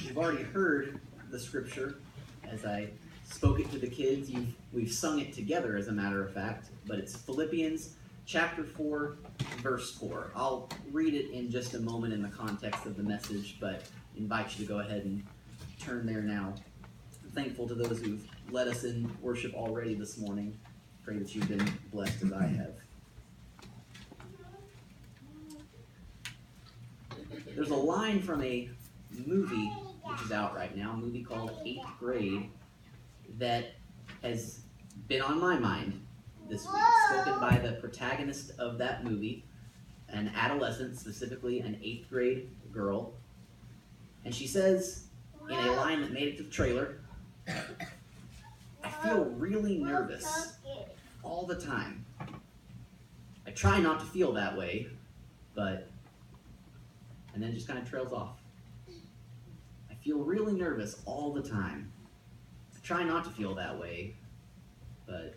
You've already heard the scripture as I spoke it to the kids. We've sung it together, as a matter of fact, but it's Philippians chapter 4, verse 4. I'll read it in just a moment in the context of the message, but invite you to go ahead and turn there now. I'm thankful to those who've led us in worship already this morning. Pray that you've been blessed as I have. There's a line from a movie which is out right now, a movie called 8th Grade, that has been on my mind this week, spoken by the protagonist of that movie, an adolescent, specifically an 8th grade girl. And she says, in a line that made it to the trailer, "I feel really nervous all the time. I try not to feel that way, but..." And then just kind of trails off. "I feel really nervous all the time. I try not to feel that way, but..."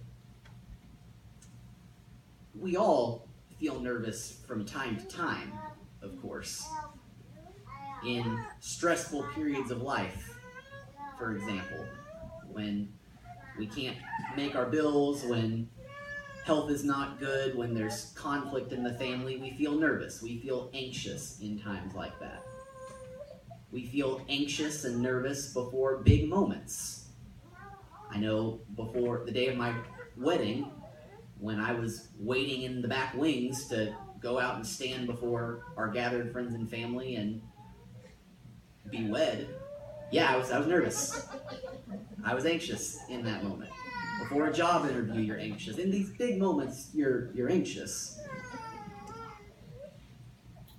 We all feel nervous from time to time, of course. In stressful periods of life, for example, when we can't make our bills, when health is not good, when there's conflict in the family, we feel nervous. We feel anxious in times like that. We feel anxious and nervous before big moments. I know before the day of my wedding, when I was waiting in the back wings to go out and stand before our gathered friends and family and be wed, I was nervous. I was anxious in that moment. Before a job interview, you're anxious. In these big moments, you're anxious.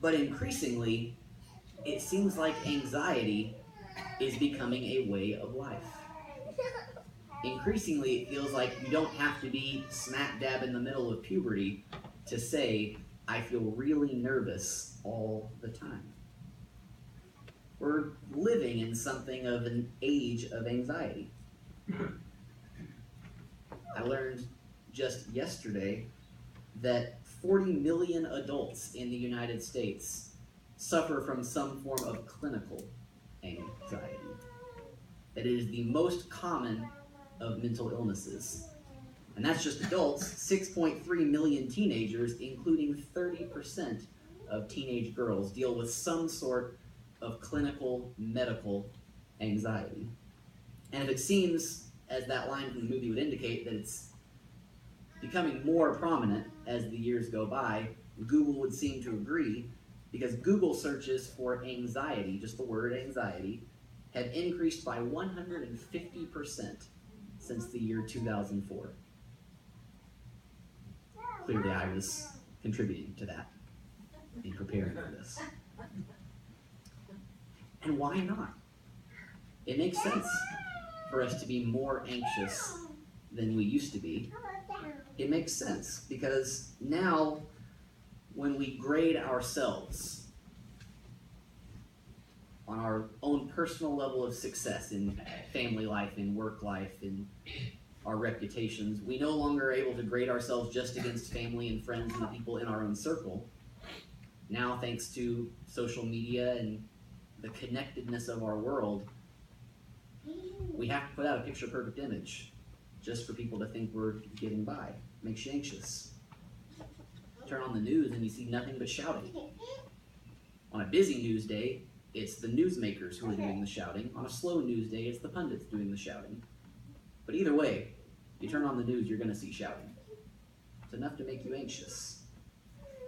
But increasingly, it seems like anxiety is becoming a way of life. Increasingly, it feels like you don't have to be smack dab in the middle of puberty to say, "I feel really nervous all the time." We're living in something of an age of anxiety. I learned just yesterday that 40 million adults in the United States suffer from some form of clinical anxiety. That it is the most common of mental illnesses. And that's just adults. 6.3 million teenagers, including 30% of teenage girls, deal with some sort of clinical medical anxiety. And if it seems, as that line from the movie would indicate, that it's becoming more prominent as the years go by, Google would seem to agree, because Google searches for anxiety, just the word anxiety, have increased by 150% since the year 2004. Clearly I was contributing to that in preparing for this. And why not? It makes sense for us to be more anxious than we used to be. It makes sense because now when we grade ourselves on our own personal level of success in family life, in work life, in our reputations, we no longer are able to grade ourselves just against family and friends and the people in our own circle. Now, thanks to social media and the connectedness of our world, we have to put out a picture-perfect image just for people to think we're getting by. It makes you anxious. Turn on the news and you see nothing but shouting. On a busy news day, it's the newsmakers who are doing the shouting. On a slow news day, it's the pundits doing the shouting. But either way, you turn on the news, you're going to see shouting. It's enough to make you anxious.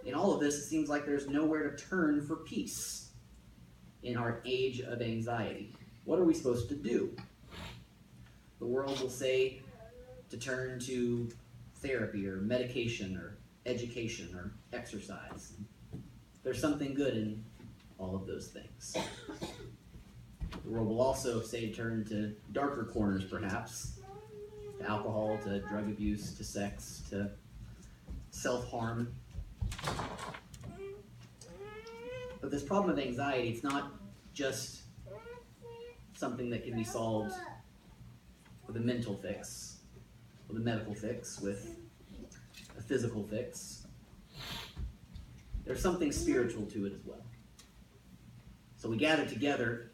In all of this, it seems like there's nowhere to turn for peace in our age of anxiety. What are we supposed to do? The world will say to turn to therapy or medication or education or exercise. There's something good in all of those things. The world will also say to turn to darker corners, perhaps, to alcohol, to drug abuse, to sex, to self-harm. But this problem of anxiety, it's not just something that can be solved with a mental fix, with a medical fix, with a physical fix. There's something spiritual to it as well. So we gather together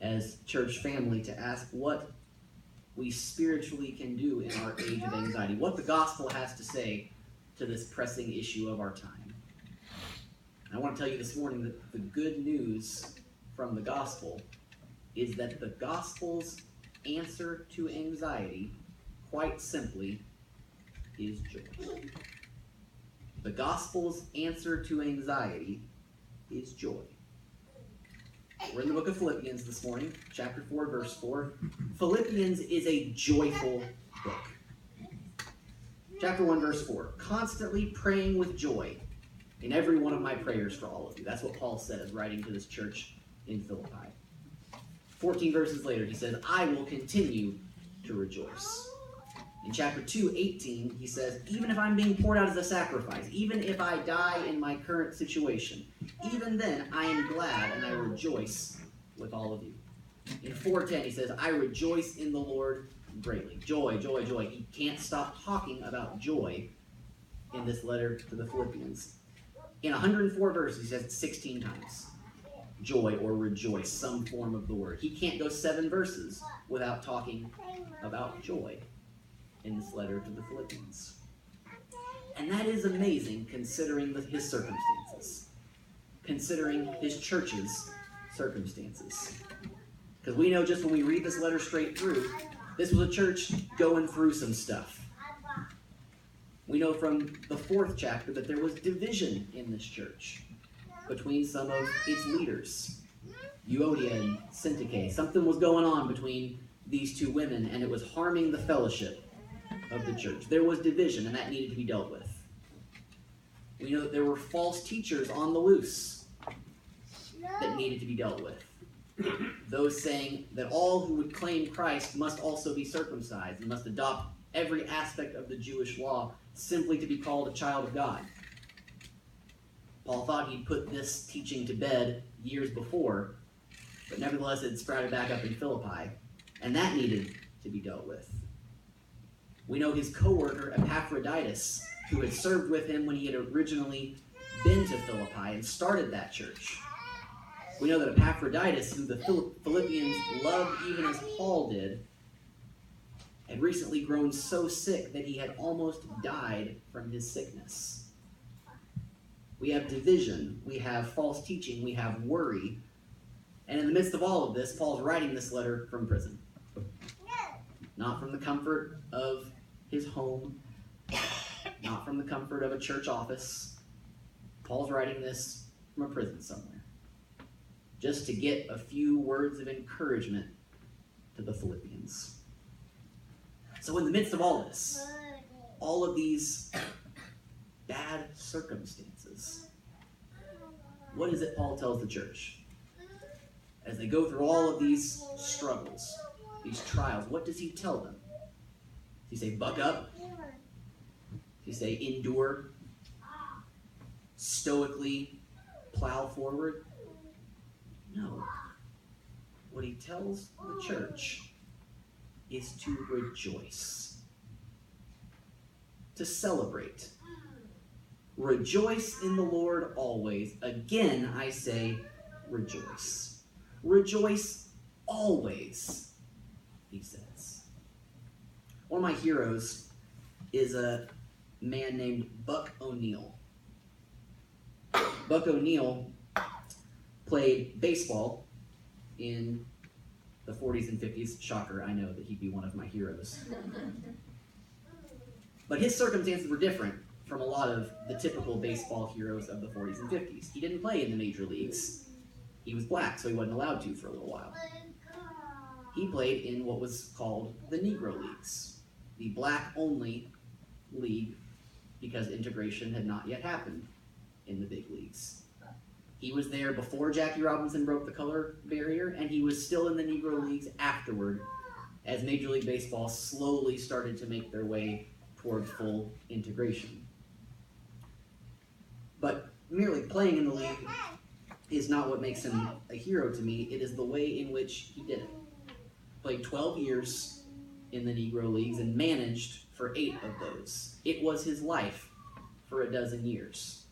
as church family to ask what we spiritually can do in our age of anxiety, what the gospel has to say to this pressing issue of our time. And I want to tell you this morning that the good news from the gospel is that the gospel's answer to anxiety, quite simply, is joy. The gospel's answer to anxiety is joy. We're in the book of Philippians this morning, chapter 4, verse 4. Philippians is a joyful book. Chapter 1, verse 4. Constantly praying with joy in every one of my prayers for all of you. That's what Paul says, writing to this church in Philippi. 14 verses later, he says, I will continue to rejoice. In chapter 2, 18, he says, even if I'm being poured out as a sacrifice, even if I die in my current situation, even then I am glad and I rejoice with all of you. In 4:10, he says, I rejoice in the Lord greatly. Joy, joy, joy. He can't stop talking about joy in this letter to the Philippians. In 104 verses, he says it 16 times. Joy or rejoice, some form of the word. He can't go 7 verses without talking about joy in this letter to the Philippians. And that is amazing considering his circumstances, considering his church's circumstances. Because we know just when we read this letter straight through, this was a church going through some stuff. We know from the 4th chapter that there was division in this church between some of its leaders, Euodia and Syntyche. Something was going on between these two women, and it was harming the fellowship of the church. There was division, and that needed to be dealt with. We know that there were false teachers on the loose that needed to be dealt with. Those saying that all who would claim Christ must also be circumcised and must adopt every aspect of the Jewish law simply to be called a child of God. Paul thought he'd put this teaching to bed years before, but nevertheless it sprouted back up in Philippi, and that needed to be dealt with. We know his co-worker Epaphroditus, who had served with him when he had originally been to Philippi and started that church. We know that Epaphroditus, who the Philippians loved even as Paul did, had recently grown so sick that he had almost died from his sickness. We have division, we have false teaching, we have worry. And in the midst of all of this, Paul's writing this letter from prison. Not from the comfort of his home, not from the comfort of a church office. Paul's writing this from a prison somewhere, just to get a few words of encouragement to the Philippians. So in the midst of all this, all of these bad circumstances, what is it Paul tells the church? As they go through all of these struggles, these trials, what does he tell them? Does he say, buck up? Does he say, endure? Stoically plow forward? No. What he tells the church is to rejoice, to celebrate. Rejoice in the Lord always. Again, I say, rejoice. Rejoice always, he says. One of my heroes is a man named Buck O'Neil. Buck O'Neil played baseball in the 40s and 50s. Shocker, I know that he'd be one of my heroes. But his circumstances were different from a lot of the typical baseball heroes of the 40s and 50s. He didn't play in the major leagues. He was black, so he wasn't allowed to for a little while. He played in what was called the Negro Leagues, the black-only league, because integration had not yet happened in the big leagues. He was there before Jackie Robinson broke the color barrier, and he was still in the Negro Leagues afterward, as Major League Baseball slowly started to make their way toward full integration. But merely playing in the league is not what makes him a hero to me. It is the way in which he did it. Played 12 years in the Negro Leagues and managed for 8 of those. It was his life for a dozen years.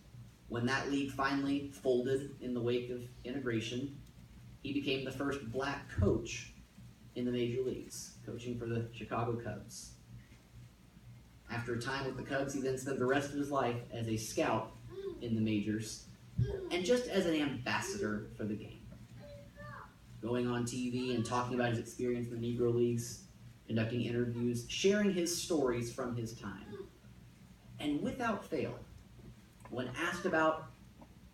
When that league finally folded in the wake of integration, he became the first black coach in the major leagues, coaching for the Chicago Cubs. After a time with the Cubs, he then spent the rest of his life as a scout in the majors and just as an ambassador for the game, going on TV and talking about his experience in the Negro Leagues, conducting interviews, sharing his stories from his time. And without fail, when asked about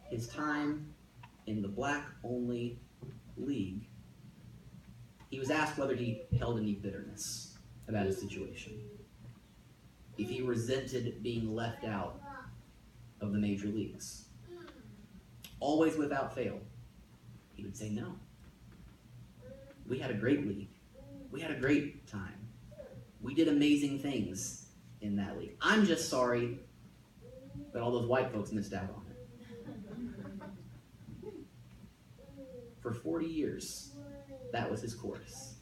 his time in the black-only league, he was asked whether he held any bitterness about his situation, if he resented being left out of the major leagues. Always without fail, he would say no. We had a great league. We had a great time. We did amazing things in that league. I'm just sorry that all those white folks missed out on it. For 40 years, that was his course.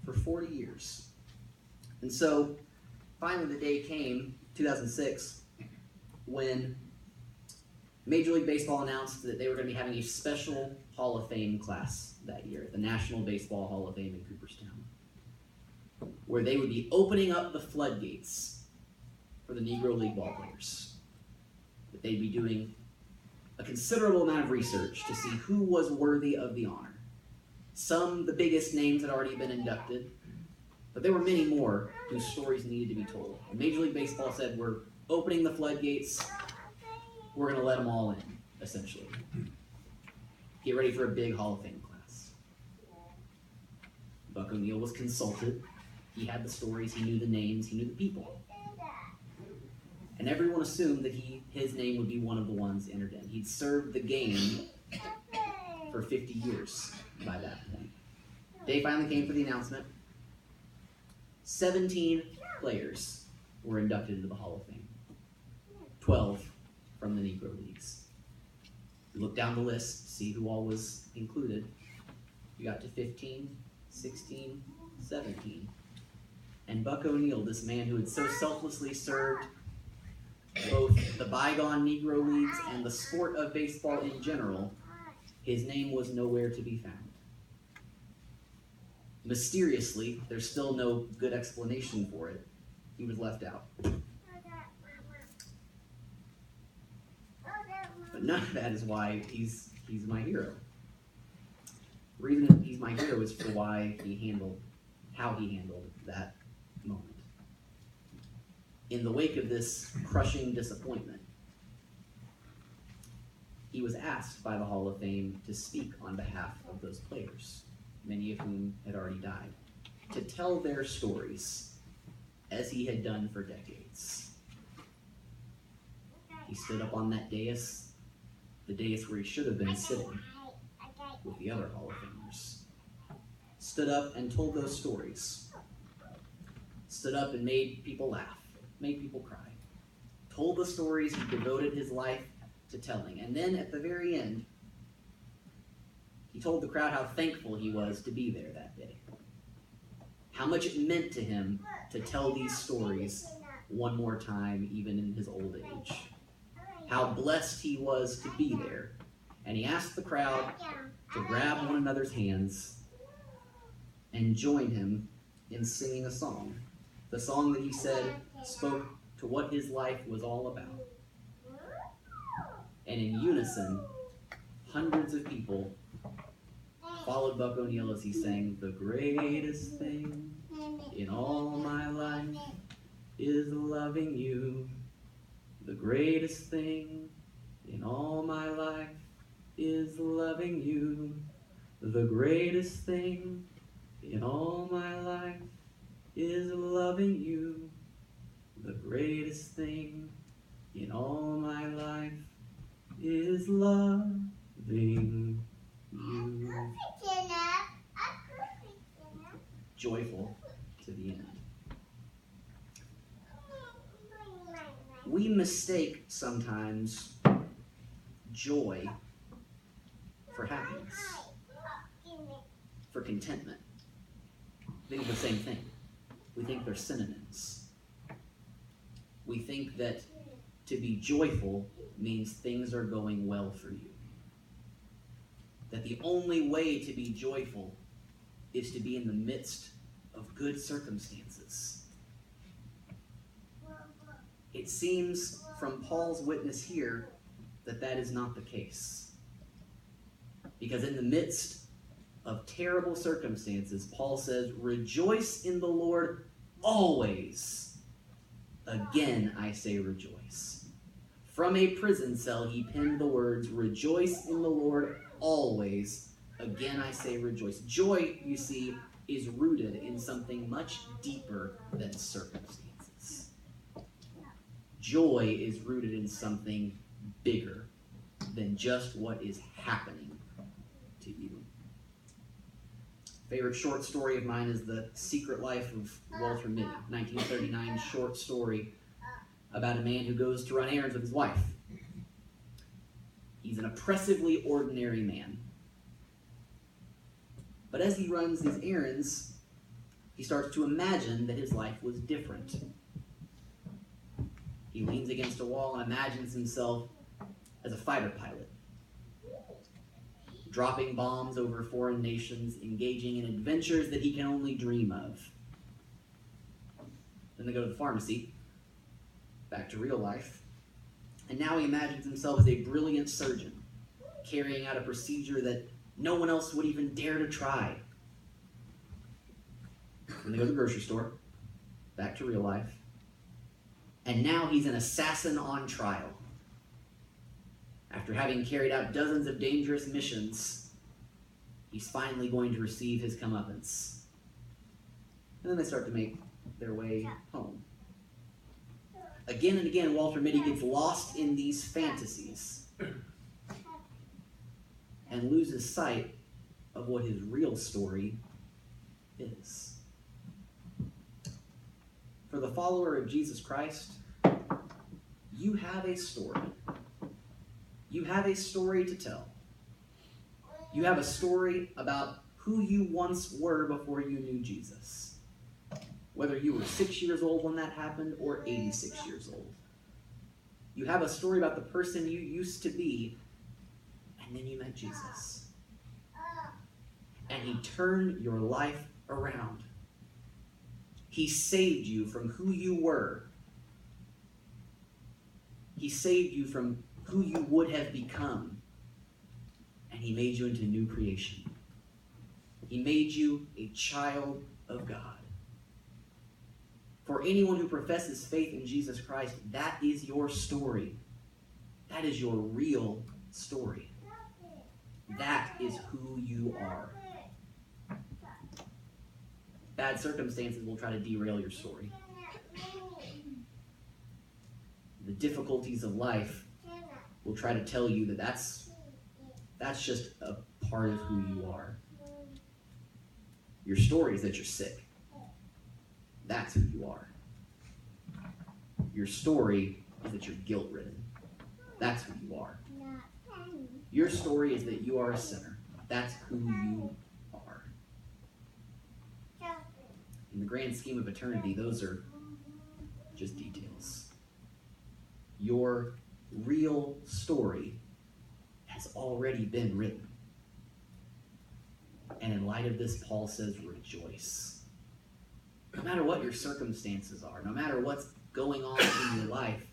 For 40 years. And so, finally the day came, 2006, when Major League Baseball announced that they were going to be having a special Hall of Fame class that year, the National Baseball Hall of Fame in Cooperstown, where they would be opening up the floodgates for the Negro League ball players. That they'd be doing a considerable amount of research to see who was worthy of the honor. Some, the biggest names, had already been inducted, but there were many more whose stories needed to be told. And Major League Baseball said, we're opening the floodgates, we're going to let them all in, essentially. Get ready for a big Hall of Fame class. Buck O'Neil was consulted. He had the stories, he knew the names, he knew the people. And everyone assumed that his name would be one of the ones entered in. He'd served the game for 50 years by that point. Day finally came for the announcement. 17 players were inducted into the Hall of Fame. 12 from the Negro Leagues. You look down the list, see who all was included. You got to 15, 16, 17. And Buck O'Neil, this man who had so selflessly served both the bygone Negro Leagues and the sport of baseball in general, his name was nowhere to be found. Mysteriously, there's still no good explanation for it, he was left out. But none of that is why he's my hero. The reason that he's my hero is for how he handled that moment. In the wake of this crushing disappointment, he was asked by the Hall of Fame to speak on behalf of those players, many of whom had already died, to tell their stories as he had done for decades. He stood up on that dais, the dais where he should have been sitting with the other Hall of Famers. Stood up and told those stories. Stood up and made people laugh, made people cry. Told the stories he devoted his life to telling. And then at the very end, he told the crowd how thankful he was to be there that day. How much it meant to him to tell these stories one more time, even in his old age. How blessed he was to be there. And he asked the crowd to grab one another's hands and join him in singing a song. The song that he said spoke to what his life was all about. And in unison, hundreds of people followed Buck O'Neil as he sang, "The greatest thing in all my life is loving you. The greatest thing in all my life is loving you. The greatest thing in all my life is loving you. The greatest thing in all my life is loving you." Joyful to the end. We mistake sometimes joy for happiness, for contentment. They are the same thing. We think they're synonyms. We think that to be joyful means things are going well for you. that the only way to be joyful is to be in the midst of good circumstances. It seems from Paul's witness here that that is not the case. Because in the midst of terrible circumstances, Paul says, "Rejoice in the Lord always. Again, I say rejoice." From a prison cell, he penned the words, "Rejoice in the Lord always. Again, I say rejoice." Joy, you see, is rooted in something much deeper than circumstances. Joy is rooted in something bigger than just what is happening to you. Favorite short story of mine is The Secret Life of Walter Mitty, 1939 short story about a man who goes to run errands with his wife. He's an oppressively ordinary man. But as he runs his errands, he starts to imagine that his life was different. He leans against a wall and imagines himself as a fighter pilot, dropping bombs over foreign nations, engaging in adventures that he can only dream of. Then they go to the pharmacy, back to real life, and now he imagines himself as a brilliant surgeon, carrying out a procedure that no one else would even dare to try. Then they go to the grocery store, back to real life, and now he's an assassin on trial. After having carried out dozens of dangerous missions, he's finally going to receive his comeuppance. And then they start to make their way home. Again and again, Walter Mitty gets lost in these fantasies and loses sight of what his real story is. For the follower of Jesus Christ, you have a story. You have a story to tell. You have a story about who you once were before you knew Jesus. Whether you were 6 years old when that happened or 86 years old. You have a story about the person you used to be, and then you met Jesus. And he turned your life around. He saved you from who you were. He saved you from who you would have become. And he made you into new creation. He made you a child of God. For anyone who professes faith in Jesus Christ, that is your story. That is your real story. That is who you are. Bad circumstances will try to derail your story. The difficulties of life will try to tell you that that's just a part of who you are. Your story is that you're sick. That's who you are. Your story is that you're guilt-ridden. That's who you are. Your story is that you are a sinner. That's who you are. In the grand scheme of eternity, those are just details. Your real story has already been written. And in light of this, Paul says, rejoice. No matter what your circumstances are, no matter what's going on in your life,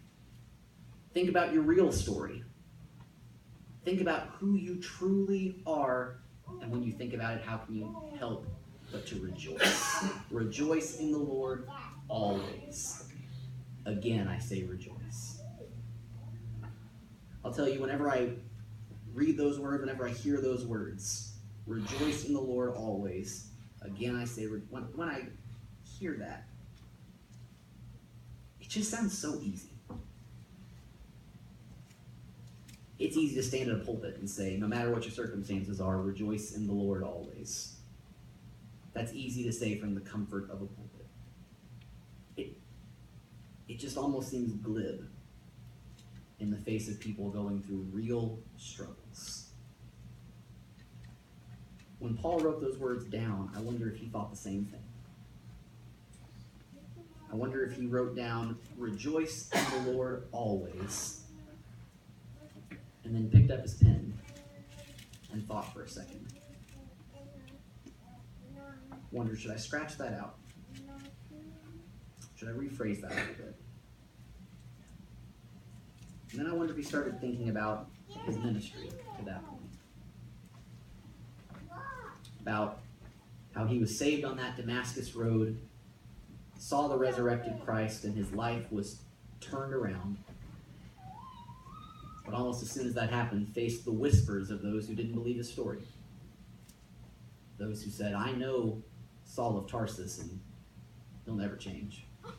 think about your real story. Think about who you truly are, and when you think about it, how can you help but to rejoice? Rejoice in the Lord always. Again, I say rejoice. I'll tell you, whenever I read those words, whenever I hear those words, rejoice in the Lord always. Again, I say, when I hear that, it just sounds so easy. It's easy to stand in a pulpit and say, no matter what your circumstances are, rejoice in the Lord always. That's easy to say from the comfort of a pulpit. It just almost seems glib in the face of people going through real struggles. When Paul wrote those words down, I wonder if he thought the same thing. I wonder if he wrote down, rejoice in the Lord always, and then picked up his pen and thought for a second. Wondered, should I scratch that out? Should I rephrase that a little bit? And then I wonder if he started thinking about his ministry to that point. About how he was saved on that Damascus road, saw the resurrected Christ, and his life was turned around. But almost as soon as that happened, faced the whispers of those who didn't believe his story. Those who said, I know Saul of Tarsus, and he'll never change. I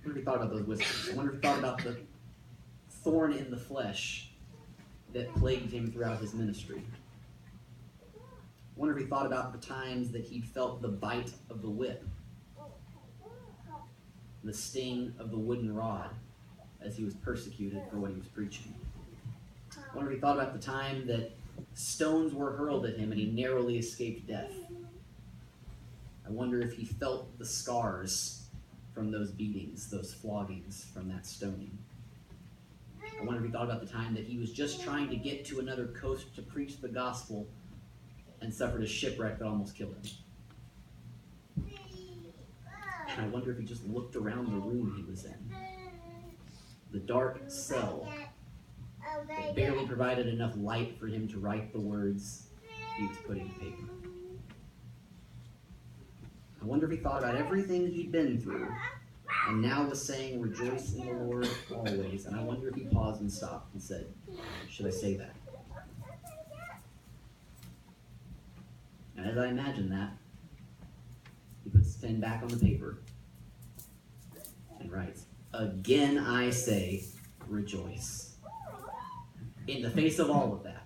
wonder if he thought about those whispers. I wonder if he thought about the thorn in the flesh that plagued him throughout his ministry. I wonder if he thought about the times that he felt the bite of the whip, the sting of the wooden rod as he was persecuted for what he was preaching. I wonder if he thought about the time that stones were hurled at him and he narrowly escaped death. I wonder if he felt the scars from those beatings, those floggings from that stoning. I wonder if he thought about the time that he was just trying to get to another coast to preach the gospel and suffered a shipwreck that almost killed him. And I wonder if he just looked around the room he was in. The dark cell that barely provided enough light for him to write the words he was putting to paper. I wonder if he thought about everything he'd been through and now was saying, rejoice in the Lord always. And I wonder if he paused and stopped and said, should I say that? And as I imagine that, he puts his pen back on the paper and writes, again I say, rejoice. In the face of all of that,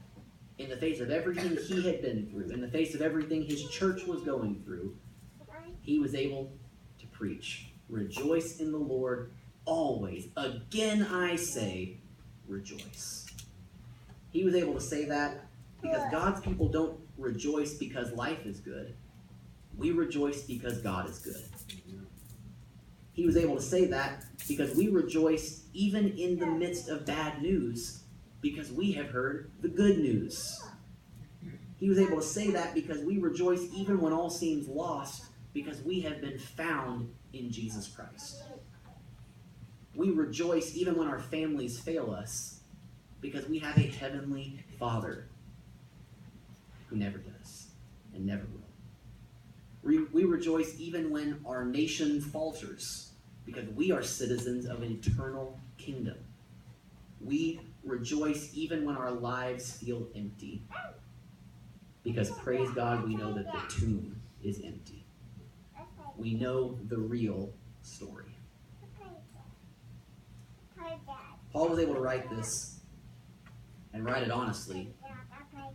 in the face of everything he had been through, in the face of everything his church was going through, he was able to preach, rejoice in the Lord always. Again I say, rejoice. He was able to say that because God's people don't rejoice because life is good. We rejoice because God is good. He was able to say that because we rejoice even in the midst of bad news because we have heard the good news. He was able to say that because we rejoice even when all seems lost because we have been found in Jesus Christ. We rejoice even when our families fail us because we have a heavenly Father who never does and never will. We rejoice even when our nation falters because we are citizens of an eternal kingdom. We rejoice even when our lives feel empty because, praise God, we know that the tomb is empty. We know the real story. Paul was able to write this and write it honestly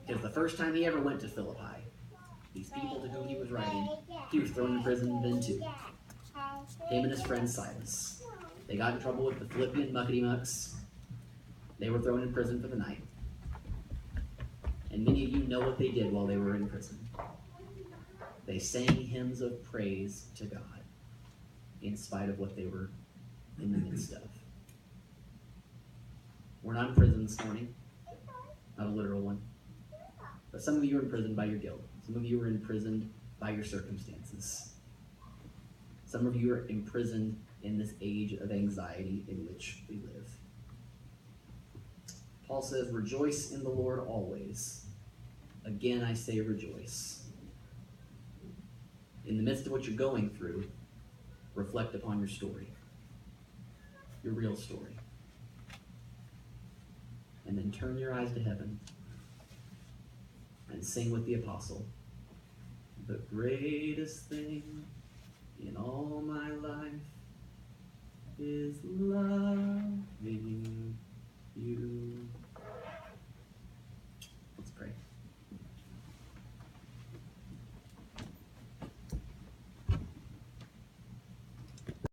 because the first time he ever went to Philippi, these people to whom he was writing, he was thrown in prison then too. Him and his friend Silas. They got in trouble with the Philippian muckety-mucks. They were thrown in prison for the night. And many of you know what they did while they were in prison. They sang hymns of praise to God in spite of what they were in the midst of. We're not in prison this morning. Not a literal one. But some of you are imprisoned by your guilt. Some of you are imprisoned by your circumstances. Some of you are imprisoned in this age of anxiety in which we live. Paul says, rejoice in the Lord always. Again, I say rejoice. In the midst of what you're going through, reflect upon your story. Your real story. And then turn your eyes to heaven and sing with the apostle. The greatest thing in all my life is loving you.